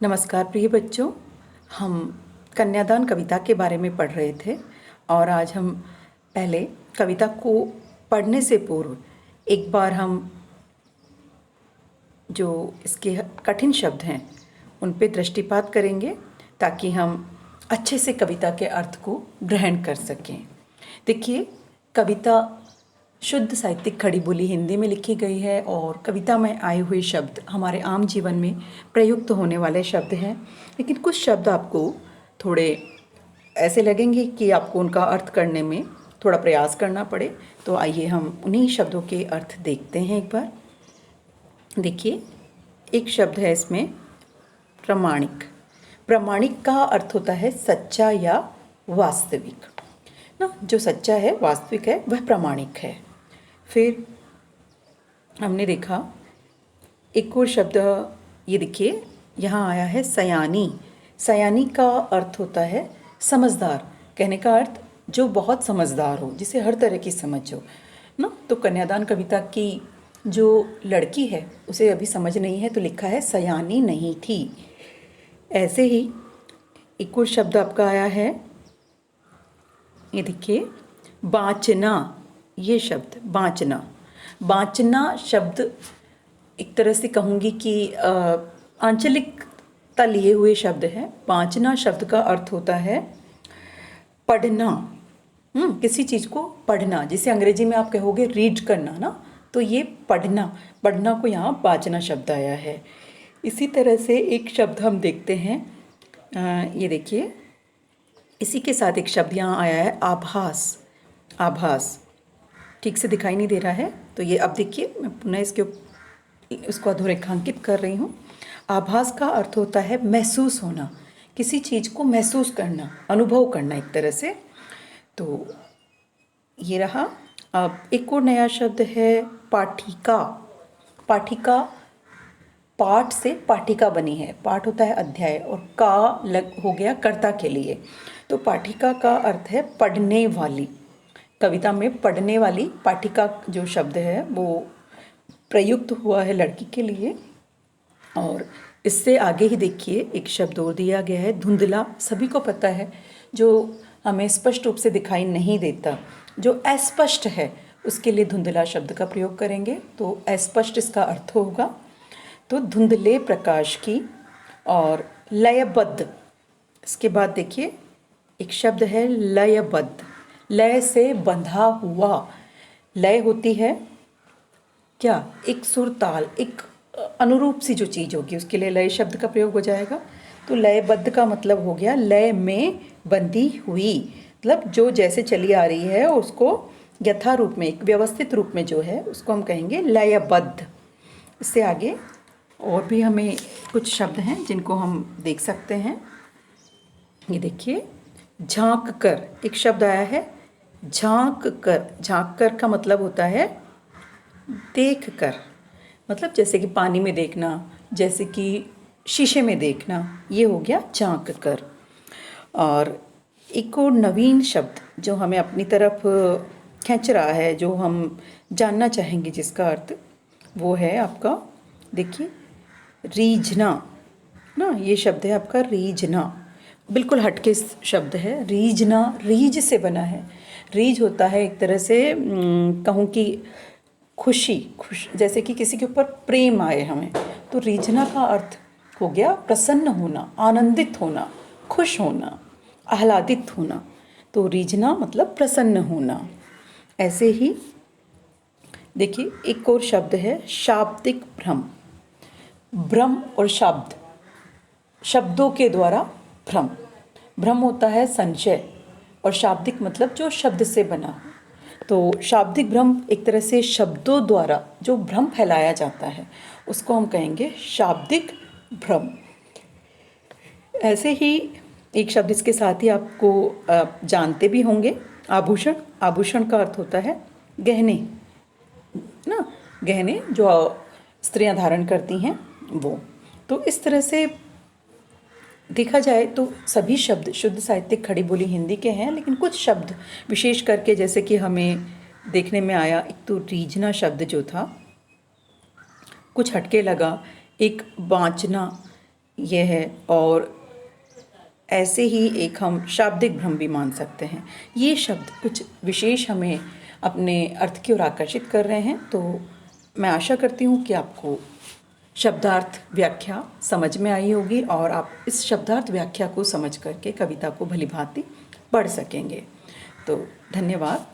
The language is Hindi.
नमस्कार प्रिय बच्चों। हम कन्यादान कविता के बारे में पढ़ रहे थे और आज हम पहले कविता को पढ़ने से पूर्व एक बार हम जो इसके कठिन शब्द हैं उन पे दृष्टिपात करेंगे ताकि हम अच्छे से कविता के अर्थ को ग्रहण कर सकें। देखिए, कविता शुद्ध साहित्यिक खड़ी बोली हिंदी में लिखी गई है और कविता में आए हुए शब्द हमारे आम जीवन में प्रयुक्त होने वाले शब्द हैं, लेकिन कुछ शब्द आपको थोड़े ऐसे लगेंगे कि आपको उनका अर्थ करने में थोड़ा प्रयास करना पड़े। तो आइए हम उन्हीं शब्दों के अर्थ देखते हैं एक बार। देखिए, एक शब्द है इसमें प्रामाणिक। प्रामाणिक का अर्थ होता है सच्चा या वास्तविक ना। जो सच्चा है, वास्तविक है, वह प्रामाणिक है। फिर हमने देखा एक और शब्द, ये देखिए यहाँ आया है सयानी। सयानी का अर्थ होता है समझदार। कहने का अर्थ जो बहुत समझदार हो, जिसे हर तरह की समझ हो ना। तो कन्यादान कविता की जो लड़की है उसे अभी समझ नहीं है, तो लिखा है सयानी नहीं थी। ऐसे ही एक और शब्द आपका आया है, ये देखिए बाँचना। ये शब्द बाँचना, बाँचना शब्द एक तरह से कहूँगी कि आंचलिकता लिए हुए शब्द है। बाँचना शब्द का अर्थ होता है पढ़ना। किसी चीज़ को पढ़ना, जिसे अंग्रेजी में आप कहोगे रीड करना ना, तो ये पढ़ना, पढ़ना को यहाँ बाँचना शब्द आया है। इसी तरह से एक शब्द हम देखते हैं, ये देखिए इसी के साथ एक शब्द यहाँ आया है आभास। आभास ठीक से दिखाई नहीं दे रहा है, तो ये अब देखिए मैं पुनः उसको अधोरेखांकित कर रही हूँ। आभास का अर्थ होता है महसूस होना, किसी चीज़ को महसूस करना, अनुभव करना एक तरह से। तो ये रहा। अब एक और नया शब्द है पाठिका। पाठिका, पाठ से पाठिका बनी है। पाठ होता है अध्याय और का हो गया कर्ता के लिए। तो पाठिका का अर्थ है पढ़ने वाली। कविता में पढ़ने वाली पाठिका जो शब्द है वो प्रयुक्त हुआ है लड़की के लिए। और इससे आगे ही देखिए एक शब्द और दिया गया है धुंधला। सभी को पता है, जो हमें स्पष्ट रूप से दिखाई नहीं देता, जो अस्पष्ट है, उसके लिए धुंधला शब्द का प्रयोग करेंगे। तो अस्पष्ट इसका अर्थ होगा। तो धुंधले प्रकाश की। और लयबद्ध, इसके बाद देखिए एक शब्द है लयबद्ध। लय से बंधा हुआ। लय होती है क्या, एक सुर ताल, एक अनुरूप सी जो चीज़ होगी, उसके लिए लय शब्द का प्रयोग हो जाएगा। तो लयबद्ध का मतलब हो गया लय में बंधी हुई, मतलब जो जैसे चली आ रही है उसको यथा रूप में, एक व्यवस्थित रूप में जो है उसको हम कहेंगे लयबद्ध। इससे आगे और भी हमें कुछ शब्द हैं जिनको हम देख सकते हैं। ये देखिए झांक कर, एक शब्द आया है झांक कर। झांक कर का मतलब होता है देख कर, मतलब जैसे कि पानी में देखना, जैसे कि शीशे में देखना, ये हो गया झांक कर। और एक और नवीन शब्द जो हमें अपनी तरफ खींच रहा है, जो हम जानना चाहेंगे जिसका अर्थ, वो है आपका देखिए रीझना ना। ये शब्द है आपका रीझना, बिल्कुल हटके शब्द है। रीझना रीझ से बना है। रीझ होता है एक तरह से कहूँ कि खुशी, जैसे कि किसी के ऊपर प्रेम आए हमें, तो रीझना का अर्थ हो गया प्रसन्न होना, आनंदित होना, खुश होना, आह्लादित होना। तो रीझना मतलब प्रसन्न होना। ऐसे ही देखिए एक और शब्द है शाब्दिक भ्रम। भ्रम और शब्द, शब्दों के द्वारा भ्रम। भ्रम होता है संशय और शाब्दिक मतलब जो शब्द से बना हो। तो शाब्दिक भ्रम एक तरह से शब्दों द्वारा जो भ्रम फैलाया जाता है उसको हम कहेंगे शाब्दिक भ्रम। ऐसे ही एक शब्द इसके साथ ही आपको जानते भी होंगे आभूषण। आभूषण का अर्थ होता है गहने ना, गहने जो स्त्रियां धारण करती हैं वो। तो इस तरह से देखा जाए तो सभी शब्द शुद्ध साहित्यिक खड़ी बोली हिंदी के हैं, लेकिन कुछ शब्द विशेष करके जैसे कि हमें देखने में आया, एक तो रीझना शब्द जो था कुछ हटके लगा, एक बाँचना ये है। और ऐसे ही एक हम शाब्दिक भ्रम भी मान सकते हैं। ये शब्द कुछ विशेष हमें अपने अर्थ की ओर आकर्षित कर रहे हैं। तो मैं आशा करती हूँ कि आपको शब्दार्थ व्याख्या समझ में आई होगी और आप इस शब्दार्थ व्याख्या को समझ करके कविता को भलीभांति पढ़ सकेंगे। तो धन्यवाद।